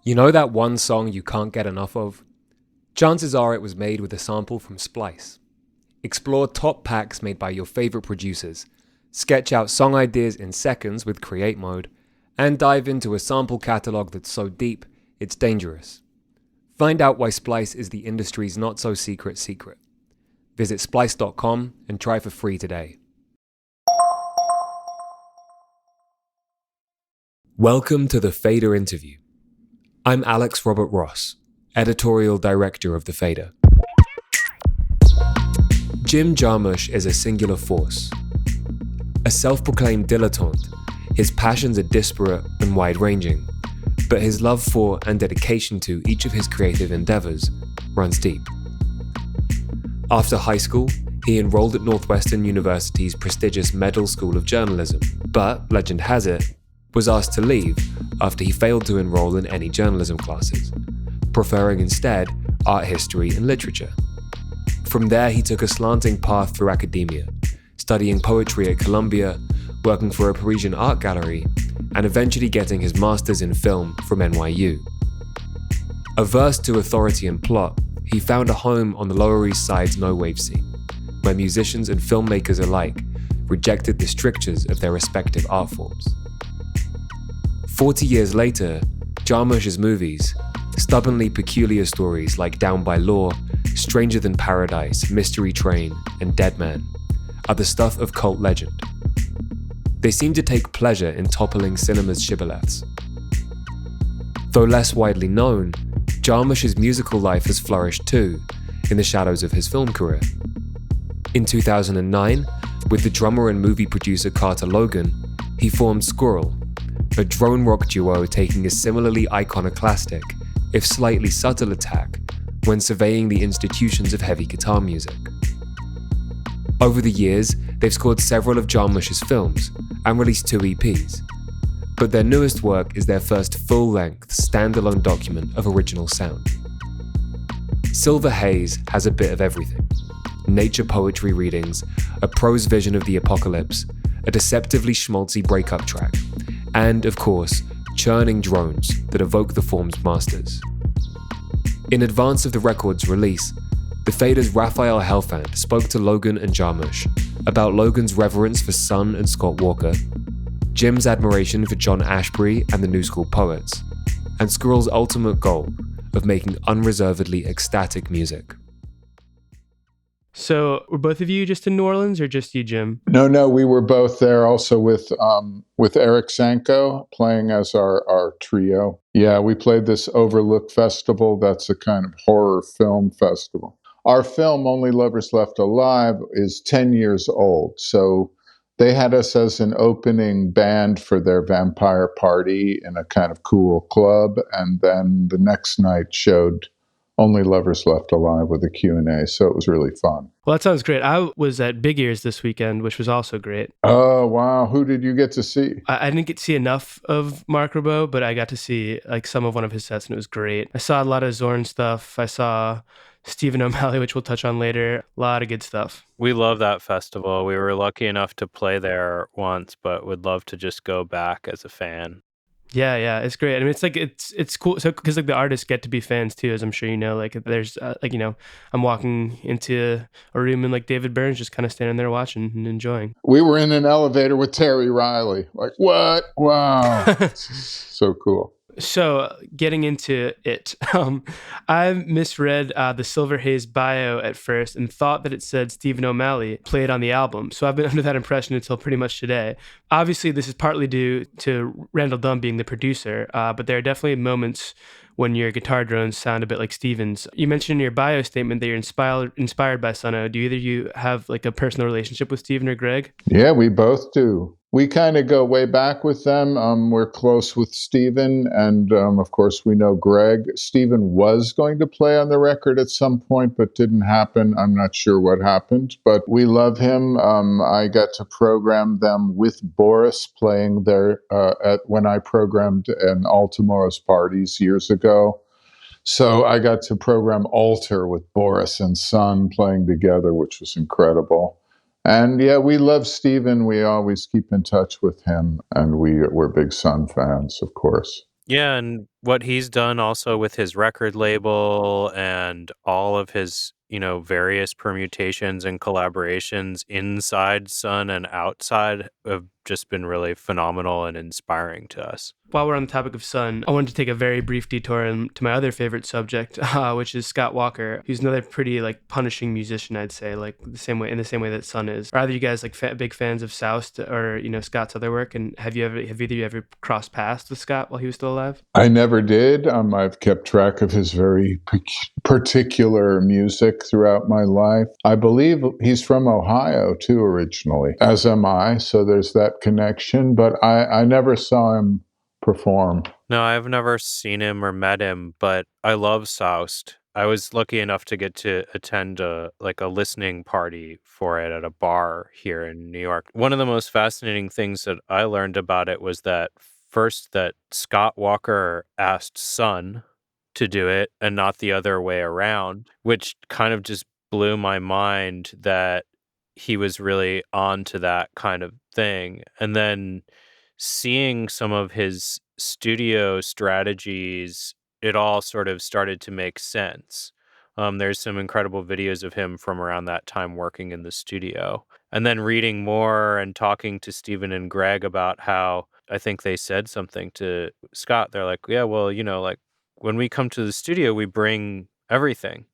You know that one song you can't get enough of? Chances are it was made with a sample from Splice. Explore top packs made by your favorite producers, sketch out song ideas in seconds with Create Mode, and dive into a sample catalog that's so deep, it's dangerous. Find out why Splice is the industry's not-so-secret secret. Visit splice.com and try for free today. Welcome to the Fader Interview. I'm Alex Robert Ross, editorial director of The Fader. Jim Jarmusch is a singular force. A self-proclaimed dilettante, his passions are disparate and wide-ranging, but his love for and dedication to each of his creative endeavors runs deep. After high school, he enrolled at Northwestern University's prestigious Medill School of Journalism, but, legend has it, was asked to leave after he failed to enroll in any journalism classes, preferring instead art history and literature. From there, he took a slanting path through academia, studying poetry at Columbia, working for a Parisian art gallery, and eventually getting his master's in film from NYU. Averse to authority and plot, he found a home on the Lower East Side's no-wave scene, where musicians and filmmakers alike rejected the strictures of their respective art forms. 40 years later, Jarmusch's movies, stubbornly peculiar stories like Down by Law, Stranger Than Paradise, Mystery Train, and Dead Man, are the stuff of cult legend. They seem to take pleasure in toppling cinema's shibboleths. Though less widely known, Jarmusch's musical life has flourished too, in the shadows of his film career. In 2009, with the drummer and movie producer Carter Logan, he formed SQÜRL, a drone rock duo taking a similarly iconoclastic, if slightly subtle attack when surveying the institutions of heavy guitar music. Over the years, they've scored several of Jarmusch's films and released 2 EPs, but their newest work is their first full-length, standalone document of original sound. Silver Haze has a bit of everything: nature poetry readings, a prose vision of the apocalypse, a deceptively schmaltzy breakup track, and, of course, churning drones that evoke the form's masters. In advance of the record's release, The Fader's Raphael Helfand spoke to Logan and Jarmusch about Logan's reverence for Sun and Scott Walker, Jim's admiration for John Ashbery and the New School poets, and SQÜRL's ultimate goal of making unreservedly ecstatic music. So, were both of you just in New Orleans, or just you, Jim? No, we were both there also with Eric Sanko playing as our trio. Yeah, we played this Overlook Festival. That's a kind of horror film festival. Our film, Only Lovers Left Alive, is 10 years old. So they had us as an opening band for their vampire party in a kind of cool club. And then the next night showed Only Lovers Left Alive with a Q&A, so it was really fun. Well, that sounds great. I was at Big Ears this weekend, which was also great. Oh, wow. Who did you get to see? I didn't get to see enough of Mark Ribot, but I got to see some of one of his sets, and it was great. I saw a lot of Zorn stuff. I saw Stephen O'Malley, which we'll touch on later. A lot of good stuff. We love that festival. We were lucky enough to play there once, but would love to just go back as a fan. Yeah, it's great. I mean, it's cool. So, because the artists get to be fans too, as I'm sure you know. There's I'm walking into a room and David Byrne's just kind of standing there watching and enjoying. We were in an elevator with Terry Riley. What? Wow, so cool. So, getting into it, I misread the Silver Haze bio at first and thought that it said Stephen O'Malley played on the album. So I've been under that impression until pretty much today. Obviously, this is partly due to Randall Dunn being the producer, but there are definitely moments when your guitar drones sound a bit like Stephen's. You mentioned in your bio statement that you're inspired by Sunno. Do either of you have a personal relationship with Stephen or Greg? Yeah, we both do. We kind of go way back with them. We're close with Stephen, and of course we know Greg. Stephen was going to play on the record at some point, but didn't happen. I'm not sure what happened, but we love him. I got to program them with Boris playing there when I programmed in All Tomorrow's Parties years ago. So I got to program Alter with Boris and Sun playing together, which was incredible. And yeah, we love Stephen. We always keep in touch with him, and we're big Sun fans, of course. Yeah, and what he's done also with his record label and all of his, various permutations and collaborations inside Sun and outside have just been really phenomenal and inspiring to us. While we're on the topic of Sun, I wanted to take a very brief detour to my other favorite subject, which is Scott Walker, who's another pretty punishing musician, I'd say, in the same way that Sun is. Are either you guys big fans of Soust or Scott's other work? And have either of you ever crossed paths with Scott while he was still alive? I never did. I've kept track of his very particular music throughout my life. I believe he's from Ohio too originally, as am I. So there's that connection. But I never saw him perform. No, I've never seen him or met him, but I love Soust. I was lucky enough to get to attend a listening party for it at a bar here in New York. One of the most fascinating things that I learned about it was that Scott Walker asked Sun to do it and not the other way around, which kind of just blew my mind that he was really on to that kind of thing. And then seeing some of his studio strategies, it all sort of started to make sense. There's some incredible videos of him from around that time working in the studio. And then reading more and talking to Stephen and Greg about how I think they said something to Scott. They're like, yeah, well, when we come to the studio, we bring everything.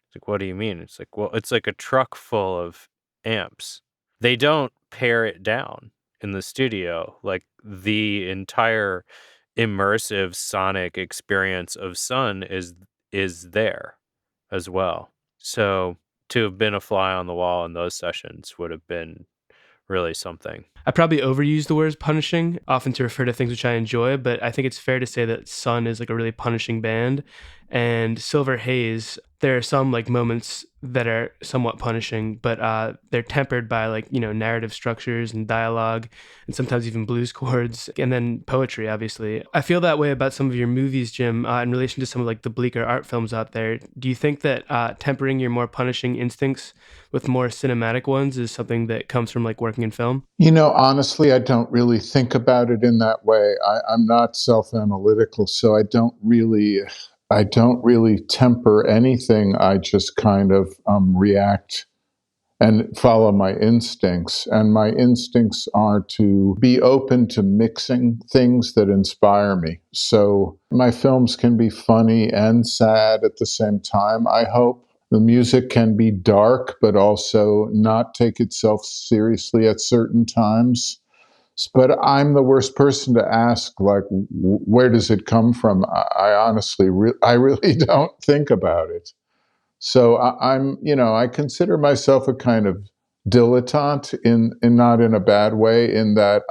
It's like, what do you mean? It's like, well, it's like a truck full of amps. They don't pare it down in the studio. Like the entire immersive sonic experience of Sun is there as well. So to have been a fly on the wall in those sessions would have been really something. I probably overuse the words punishing, often to refer to things which I enjoy, but I think it's fair to say that Sun is a really punishing band. And Silver Haze, there are some moments that are somewhat punishing, but they're tempered by narrative structures and dialogue, and sometimes even blues chords, and then poetry, obviously. I feel that way about some of your movies, Jim, in relation to some of the bleaker art films out there. Do you think that tempering your more punishing instincts with more cinematic ones is something that comes from working in film? Honestly, I don't really think about it in that way. I'm not self-analytical, so I don't really temper anything. I just kind of react and follow my instincts. And my instincts are to be open to mixing things that inspire me. So my films can be funny and sad at the same time, I hope. The music can be dark, but also not take itself seriously at certain times. But I'm the worst person to ask, where does it come from? I honestly, I really don't think about it. So I consider myself a kind of dilettante in not in a bad way, in that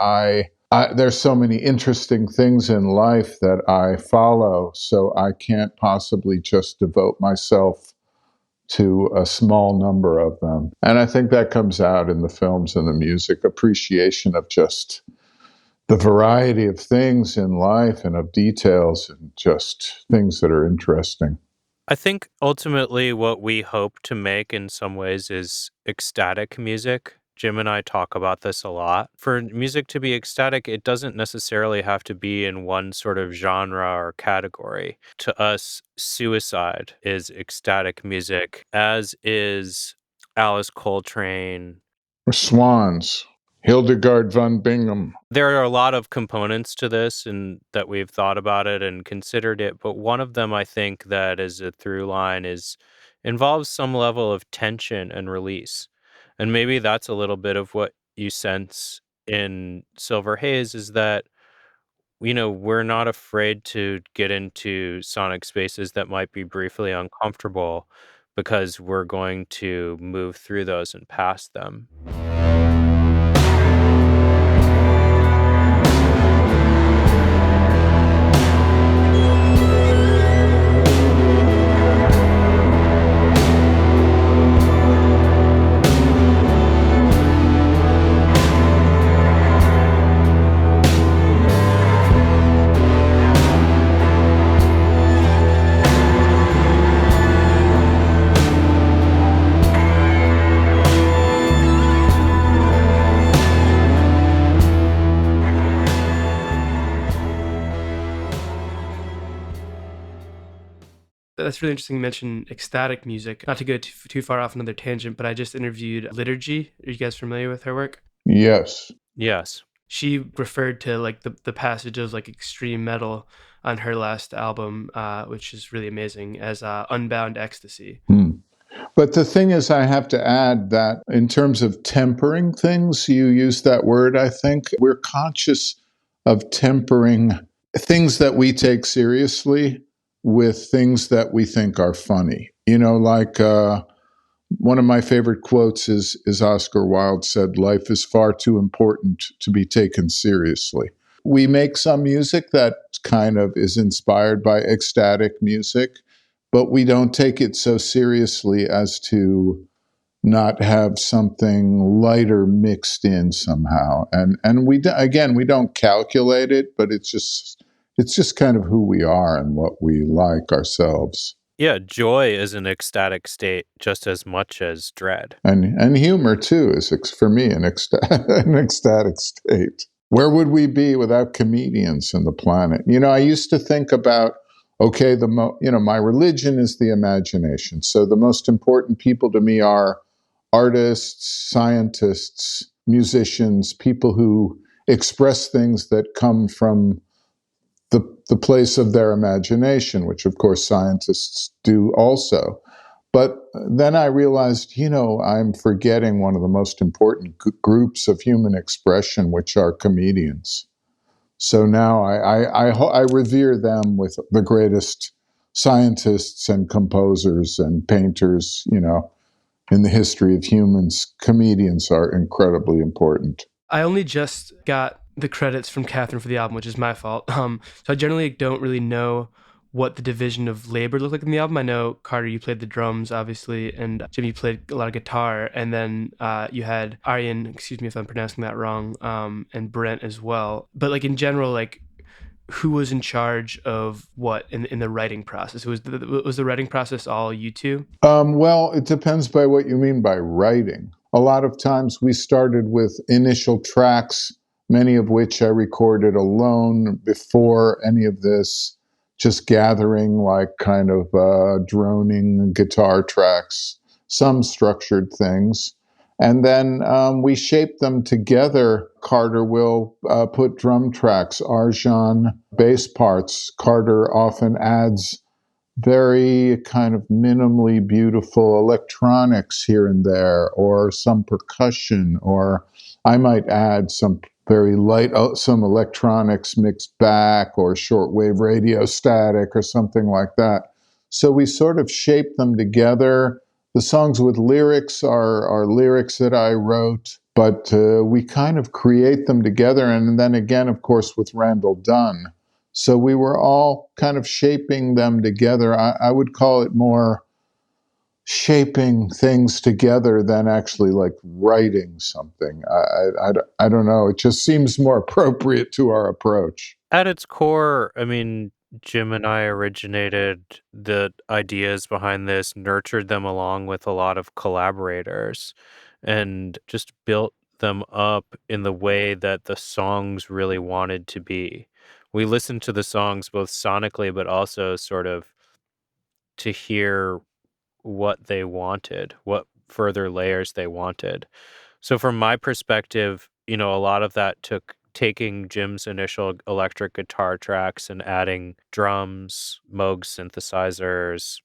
there's so many interesting things in life that I follow, so I can't possibly just devote myself to a small number of them. And I think that comes out in the films and the music, appreciation of just the variety of things in life and of details and just things that are interesting. I think ultimately what we hope to make in some ways is ecstatic music. Jim and I talk about this a lot. For music to be ecstatic, it doesn't necessarily have to be in one sort of genre or category. To us, Suicide is ecstatic music, as is Alice Coltrane. Or Swans, Hildegard von Bingen. There are a lot of components to this and that we've thought about it and considered it, but one of them I think that is a through line involves some level of tension and release. And maybe that's a little bit of what you sense in Silver Haze, is that we're not afraid to get into sonic spaces that might be briefly uncomfortable, because we're going to move through those and past them. That's really interesting. You mentioned ecstatic music. Not to go too far off another tangent, but I just interviewed Liturgy. Are you guys familiar with her work? Yes. Yes. She referred to like the passage of like extreme metal on her last album, which is really amazing, as Unbound Ecstasy. But the thing is, I have to add that in terms of tempering things, you use that word, I think, we're conscious of tempering things that we take seriously with things that we think are funny. Like one of my favorite quotes is Oscar Wilde said, "Life is far too important to be taken seriously." We make some music that kind of is inspired by ecstatic music, but we don't take it so seriously as to not have something lighter mixed in somehow. And we don't calculate it, but it's just kind of who we are and what we like ourselves. Yeah, joy is an ecstatic state just as much as dread. And humor too is for me an ecstatic state. Where would we be without comedians in the planet? I used to think about, okay, my religion is the imagination. So the most important people to me are artists, scientists, musicians, people who express things that come from the place of their imagination, which of course scientists do also. But then I realized, I'm forgetting one of the most important groups of human expression, which are comedians. So now I revere them with the greatest scientists and composers and painters, in the history of humans. Comedians are incredibly important. I only just got the credits from Catherine for the album, which is my fault. So I generally don't really know what the division of labor looked like in the album. I know, Carter, you played the drums, obviously, and Jim, you played a lot of guitar, and then you had Aryan, excuse me if I'm pronouncing that wrong, and Brent as well. But like in general, like who was in charge of what in the writing process? Was the writing process all you two? Well, it depends by what you mean by writing. A lot of times we started with initial tracks, many of which I recorded alone before any of this, just gathering like kind of droning guitar tracks, some structured things. And then we shape them together. Carter will put drum tracks, Arjan bass parts. Carter often adds very kind of minimally beautiful electronics here and there, or some percussion, or I might add some very light, some electronics mixed back, or shortwave radio static, or something like that. So we sort of shape them together. The songs with lyrics are lyrics that I wrote, but we kind of create them together. And then again, of course, with Randall Dunn. So we were all kind of shaping them together. I would call it more shaping things together than actually like writing something. I don't know. It just seems more appropriate to our approach. At its core, I mean, Jim and I originated the ideas behind this, nurtured them along with a lot of collaborators, and just built them up in the way that the songs really wanted to be. We listened to the songs both sonically, but also sort of to hear what they wanted, what further layers they wanted. So from my perspective, a lot of that took taking Jim's initial electric guitar tracks and adding drums, Moog synthesizers,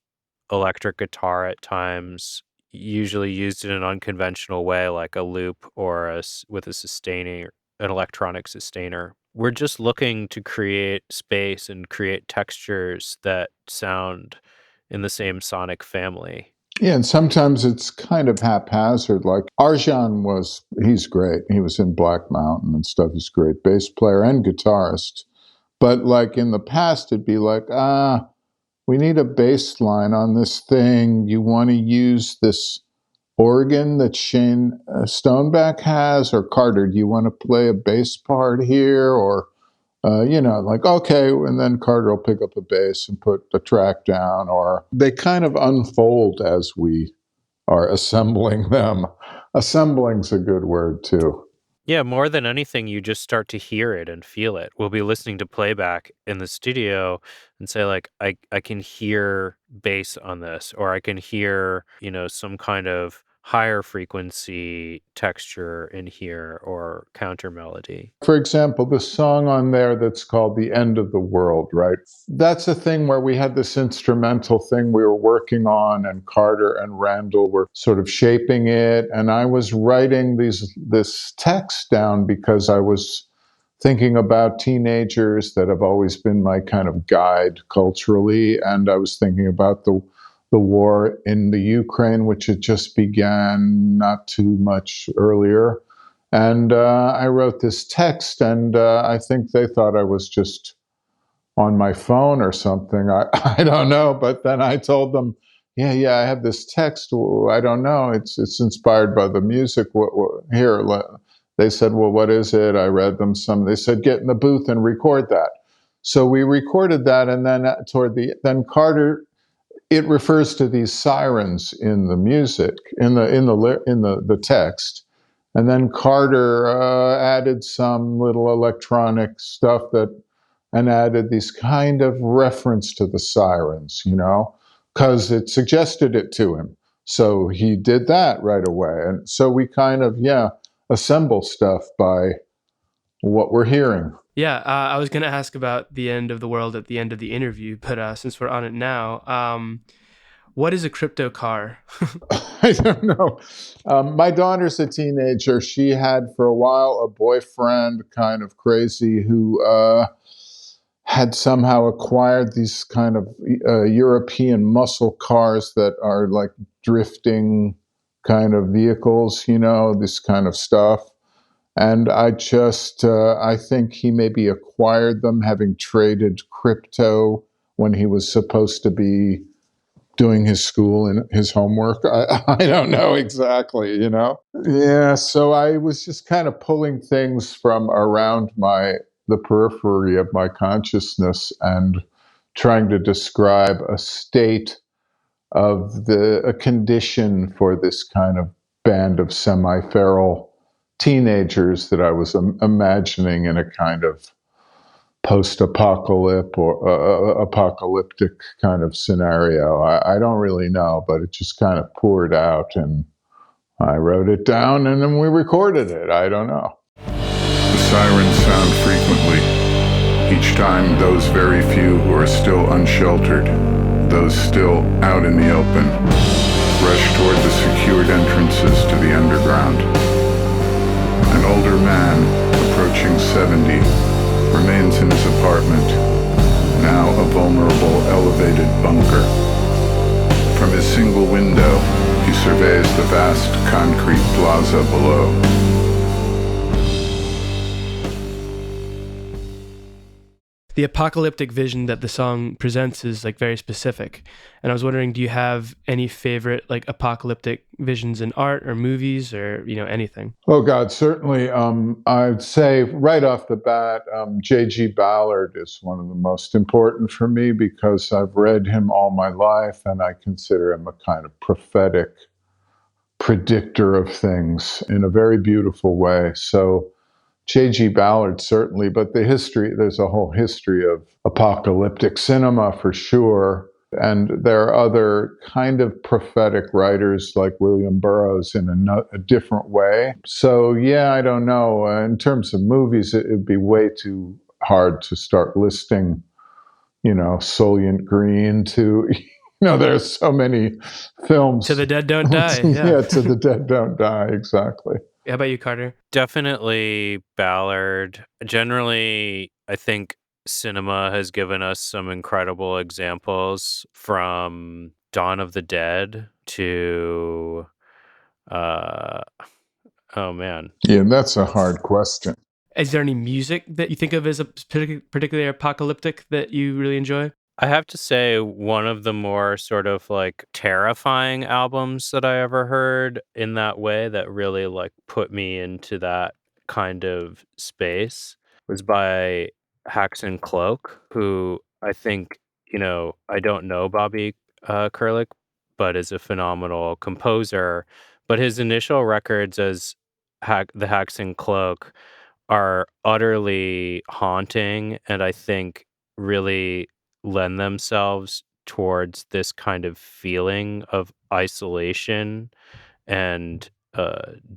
electric guitar at times, usually used in an unconventional way, like a loop or with a sustaining, an electronic sustainer. We're just looking to create space and create textures that sound in the same sonic family. Yeah, and sometimes it's kind of haphazard. Like Arjan he's great. He was in Black Mountain and stuff. He's a great bass player and guitarist. But like in the past, it'd be like, we need a bass line on this thing. You want to use this organ that Shane Stoneback has, or Carter, do you want to play a bass part here? Or, like, okay, and then Carter will pick up a bass and put the track down, or they kind of unfold as we are assembling them. Assembling's a good word too. Yeah, more than anything, you just start to hear it and feel it. We'll be listening to playback in the studio and say, like, I can hear bass on this, or I can hear, some kind of higher frequency texture in here or counter melody. For example, the song on there that's called The End of the World, right? That's a thing where we had this instrumental thing we were working on, and Carter and Randall were sort of shaping it. And I was writing this text down because I was thinking about teenagers that have always been my kind of guide culturally. And I was thinking about the war in the Ukraine, which had just began not too much earlier. And I wrote this text, and I think they thought I was just on my phone or something. I don't know. But then I told them, yeah, I have this text. I don't know. It's inspired by the music. Here, they said, well, what is it? I read them some. They said, get in the booth and record that. So we recorded that, and then then Carter. It refers to these sirens in the music, in the text, and then Carter added some little electronic stuff and added these kind of reference to the sirens, because it suggested it to him. So he did that right away. And so we kind of, assemble stuff by what we're hearing. Yeah, I was going to ask about the end of the world at the end of the interview, but since we're on it now, what is a crypto car? I don't know. My daughter's a teenager. She had for a while a boyfriend, kind of crazy, who had somehow acquired these kind of European muscle cars that are like drifting kind of vehicles, this kind of stuff. And I think he maybe acquired them having traded crypto when he was supposed to be doing his school and his homework. I don't know exactly, Yeah, so I was just kind of pulling things from around the periphery of my consciousness and trying to describe a state of a condition for this kind of band of semi-feral teenagers that I was imagining in a kind of post-apocalyptic or apocalyptic kind of scenario. I don't really know, but it just kind of poured out, and I wrote it down, and then we recorded it. I don't know. The sirens sound frequently, each time those very few who are still unsheltered, those still out in the open, rush toward the secured entrances to the underground. An older man, approaching 70, remains in his apartment, now a vulnerable elevated bunker. From his single window, he surveys the vast concrete plaza below. The apocalyptic vision that the song presents is like very specific. And I was wondering, do you have any favorite like apocalyptic visions in art or movies or, anything? Oh God, certainly. I'd say right off the bat, J.G. Ballard is one of the most important for me because I've read him all my life, and I consider him a kind of prophetic predictor of things in a very beautiful way. So J.G. Ballard, certainly, but there's a whole history of apocalyptic cinema for sure. And there are other kind of prophetic writers like William Burroughs in a different way. So, I don't know. In terms of movies, it would be way too hard to start listing, Soylent Green to, there's so many films. To the Dead Don't Die. Yeah, To the Dead Don't Die, exactly. How about you, Carter? Definitely Ballard. Generally, I think cinema has given us some incredible examples from Dawn of the Dead to oh man. Yeah, that's a hard question. Is there any music that you think of as a particularly apocalyptic that you really enjoy? I have to say, one of the more sort of like terrifying albums that I ever heard in that way that really like put me into that kind of space was by Hacks and Cloak, who I think, I don't know Bobby Kurlick, but is a phenomenal composer. But his initial records as the Haxan Cloak are utterly haunting, and I think really lend themselves towards this kind of feeling of isolation and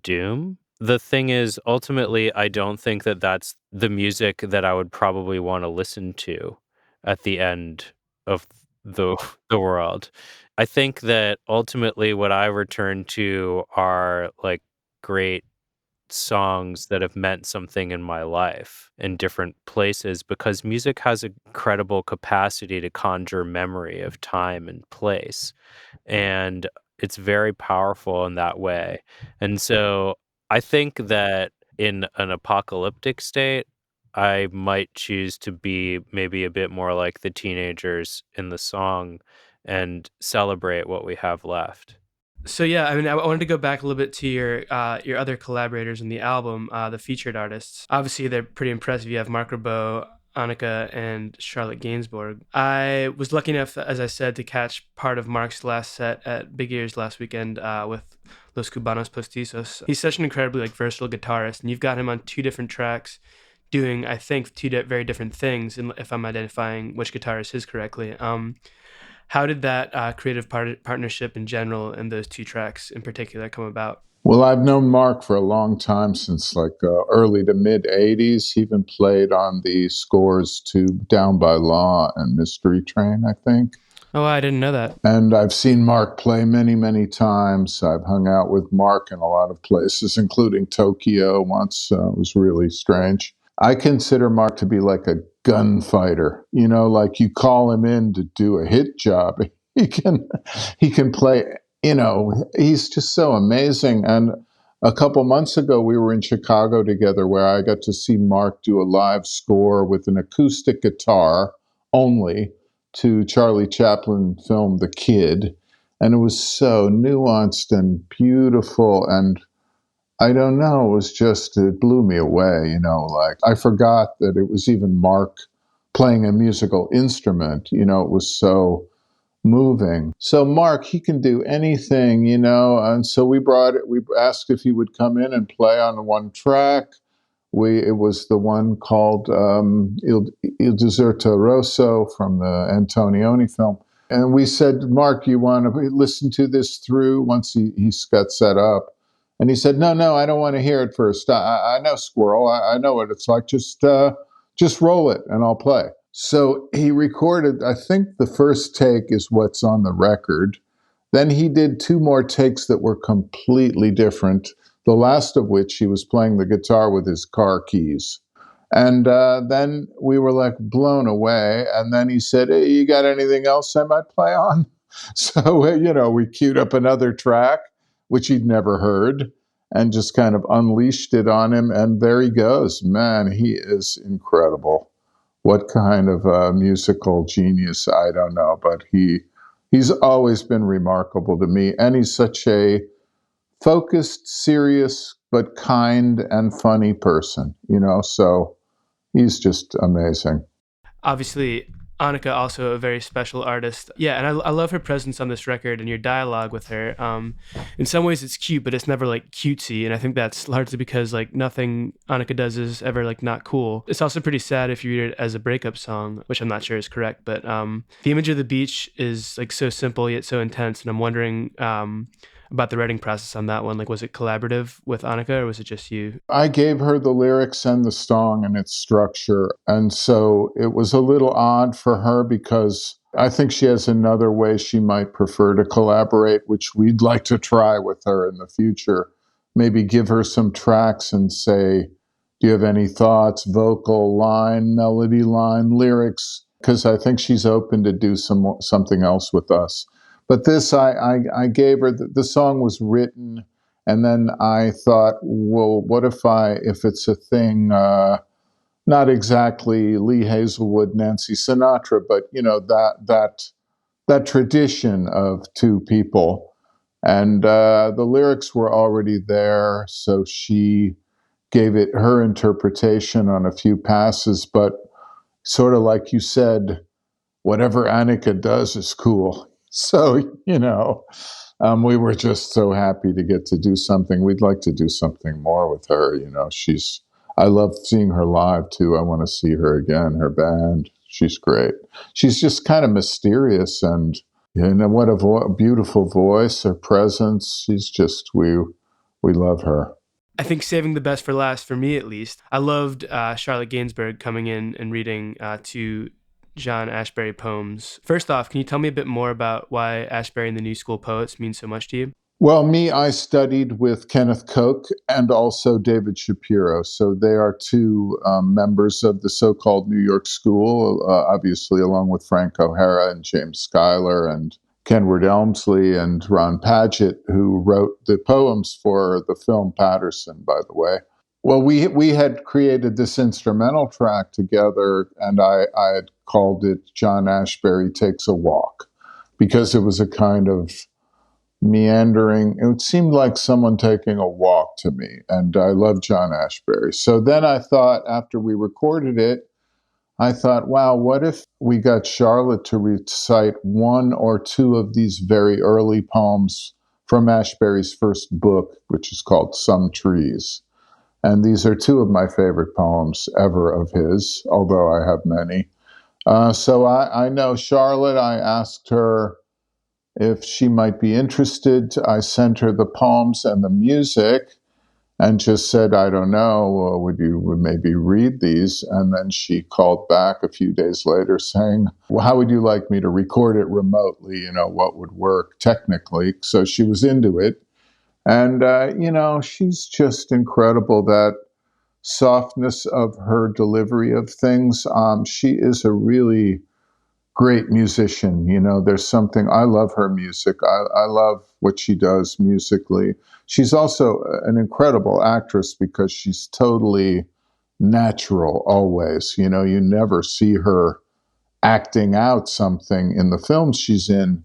doom. The thing is, ultimately, I don't think that that's the music that I would probably want to listen to at the end of the the world. I think that ultimately what I return to are like great songs that have meant something in my life in different places, because music has an incredible capacity to conjure memory of time and place, and it's very powerful in that way. And so I think that in an apocalyptic state, I might choose to be maybe a bit more like the teenagers in the song and celebrate what we have left. So yeah, I mean, I wanted to go back a little bit to your other collaborators in the album, the featured artists. Obviously, they're pretty impressive. You have Mark Ribot, Annika, and Charlotte Gainsbourg. I was lucky enough, as I said, to catch part of Mark's last set at Big Ears last weekend with Los Cubanos Postizos. He's such an incredibly versatile guitarist, and you've got him on two different tracks, doing I think two very different things. And if I'm identifying which guitar is his correctly. How did that creative partnership in general and those two tracks in particular come about? Well, I've known Mark for a long time, since early to mid 80s. He even played on the scores to Down by Law and Mystery Train, I think. Oh, I didn't know that. And I've seen Mark play many, many times. I've hung out with Mark in a lot of places, including Tokyo once. It was really strange. I consider Mark to be like a gunfighter. Like you call him in to do a hit job, he can play. He's just so amazing. And a couple months ago, we were in Chicago together, where I got to see Mark do a live score with an acoustic guitar only to Charlie Chaplin film The Kid. And it was so nuanced and beautiful, and I don't know, it blew me away, like I forgot that it was even Mark playing a musical instrument, it was so moving. So Mark, he can do anything, and so we asked if he would come in and play on one track. It was the one called Il Deserto Rosso from the Antonioni film. And we said, Mark, you want to listen to this through once he got set up? And he said, no, I don't want to hear it first. I know SQÜRL. I know what it's like. Just roll it and I'll play. So he recorded, I think the first take is what's on the record. Then he did two more takes that were completely different, the last of which he was playing the guitar with his car keys. And then we were like blown away. And then he said, hey, you got anything else I might play on? So, we queued up another track, which he'd never heard, and just kind of unleashed it on him. And there he goes. Man, he is incredible. What kind of musical genius, I don't know. But he's always been remarkable to me. And he's such a focused, serious, but kind and funny person, so he's just amazing. Obviously, Annika, also a very special artist. Yeah, and I love her presence on this record and your dialogue with her. In some ways it's cute, but it's never cutesy, and I think that's largely because nothing Annika does is ever not cool. It's also pretty sad if you read it as a breakup song, which I'm not sure is correct, but the image of the beach is so simple yet so intense, and I'm wondering about the writing process on that one. Was it collaborative with Annika, or was it just you? I gave her the lyrics and the song and its structure. And so it was a little odd for her, because I think she has another way she might prefer to collaborate, which we'd like to try with her in the future. Maybe give her some tracks and say, do you have any thoughts, vocal line, melody line, lyrics? Because I think she's open to do something else with us. But this, I gave her, the song was written, and then I thought, well, what if it's a thing, not exactly Lee Hazelwood, Nancy Sinatra, but, that tradition of two people. And the lyrics were already there, so she gave it her interpretation on a few passes, but sort of like you said, whatever Annika does is cool. So, We were just so happy to get to do something. We'd like to do something more with her. I love seeing her live too. I want to see her again, her band. She's great. She's just kind of mysterious, and what a beautiful voice, her presence. We love her. I think saving the best for last, for me at least. I loved Charlotte Gainsbourg coming in and reading two John Ashbery poems. First off, can you tell me a bit more about why Ashbery and the New School poets mean so much to you? Well, I studied with Kenneth Koch and also David Shapiro. So they are two members of the so-called New York School, obviously along with Frank O'Hara and James Schuyler and Kenward Elmsley and Ron Padgett, who wrote the poems for the film Patterson, by the way. Well, we had created this instrumental track together, and I had called it John Ashbery Takes a Walk, because it was a kind of meandering. It seemed like someone taking a walk to me, and I love John Ashbery. So then I thought, after we recorded it, I thought, wow, what if we got Charlotte to recite one or two of these very early poems from Ashbery's first book, which is called Some Trees. And these are two of my favorite poems ever of his, although I have many. So I know Charlotte. I asked her if she might be interested. I sent her the poems and the music and just said, I don't know, would maybe read these? And then she called back a few days later saying, well, how would you like me to record it remotely? What would work technically? So she was into it. And, she's just incredible, that softness of her delivery of things. She is a really great musician. There's something, I love her music. I love what she does musically. She's also an incredible actress because she's totally natural always. You never see her acting out something in the films she's in.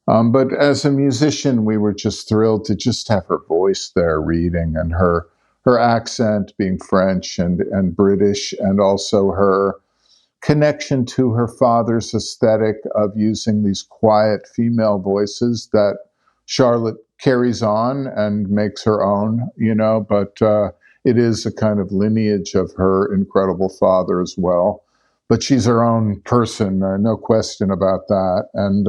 But as a musician, we were just thrilled to just have her voice there reading, and her accent being French and British, and also her connection to her father's aesthetic of using these quiet female voices that Charlotte carries on and makes her own, but it is a kind of lineage of her incredible father as well. But she's her own person, no question about that. And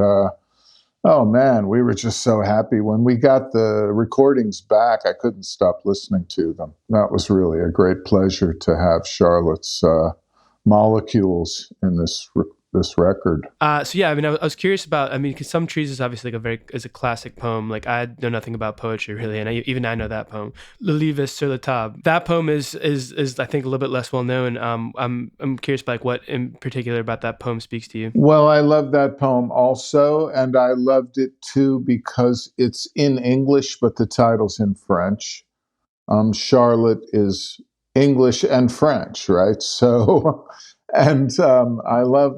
oh man, we were just so happy when we got the recordings back. I couldn't stop listening to them. That was really a great pleasure to have Charlotte's molecules in this record. So yeah, I was curious about, because Some Trees is obviously is a classic poem. Like, I know nothing about poetry really, and I know that poem. Le Livre sur la table. That poem is I think a little bit less well known. I'm curious about what in particular about that poem speaks to you. Well, I love that poem also, and I loved it too because it's in English, but the title's in French. Charlotte is English and French, right? So, and I love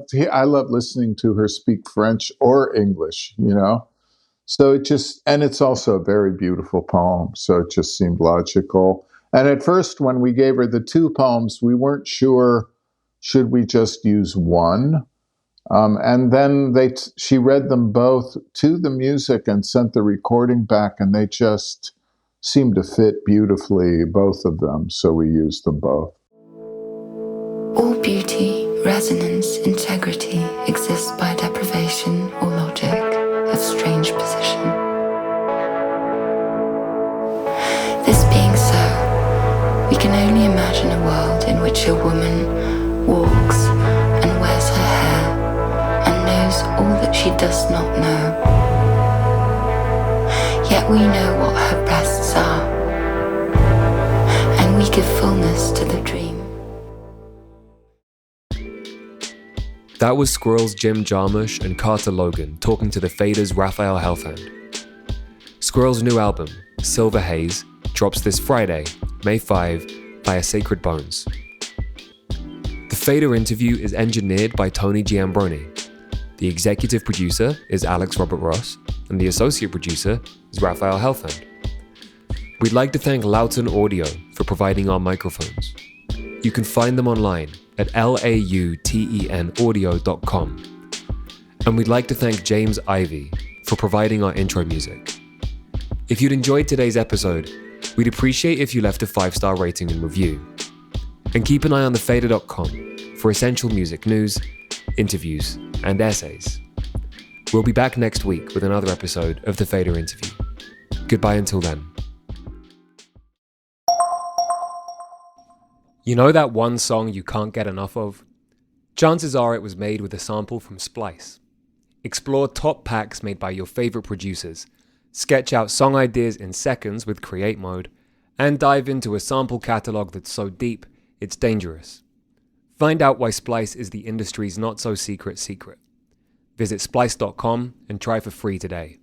listening to her speak French or English, So it's also a very beautiful poem. So it just seemed logical. And at first, when we gave her the two poems, we weren't sure, should we just use one? And then she read them both to the music and sent the recording back, and they just seemed to fit beautifully, both of them, so we used them both. All beauty, resonance, integrity exists by deprivation or logic of strange position. This being so, we can only imagine a world in which a woman walks and wears her hair and knows all that she does not know. Yet we know what her breasts are, and we give fullness to the dream. That was SQÜRL's Jim Jarmusch and Carter Logan talking to the Faders' Raphael Helfand. SQÜRL's new album, Silver Haze, drops this Friday, May 5, via Sacred Bones. The Fader interview is engineered by Tony Giambroni. The executive producer is Alex Robert Ross, and the associate producer is Raphael Helfand. We'd like to thank Loughton Audio for providing our microphones. You can find them online at lautenaudio.com. And we'd like to thank James Ivey for providing our intro music. If you'd enjoyed today's episode, we'd appreciate if you left a 5-star rating and review. And keep an eye on thefader.com for essential music news, interviews, and essays. We'll be back next week with another episode of The Fader Interview. Goodbye until then. You know that one song you can't get enough of? Chances are it was made with a sample from Splice. Explore top packs made by your favorite producers, sketch out song ideas in seconds with Create Mode, and dive into a sample catalog that's so deep, it's dangerous. Find out why Splice is the industry's not-so-secret secret. Visit splice.com and try for free today.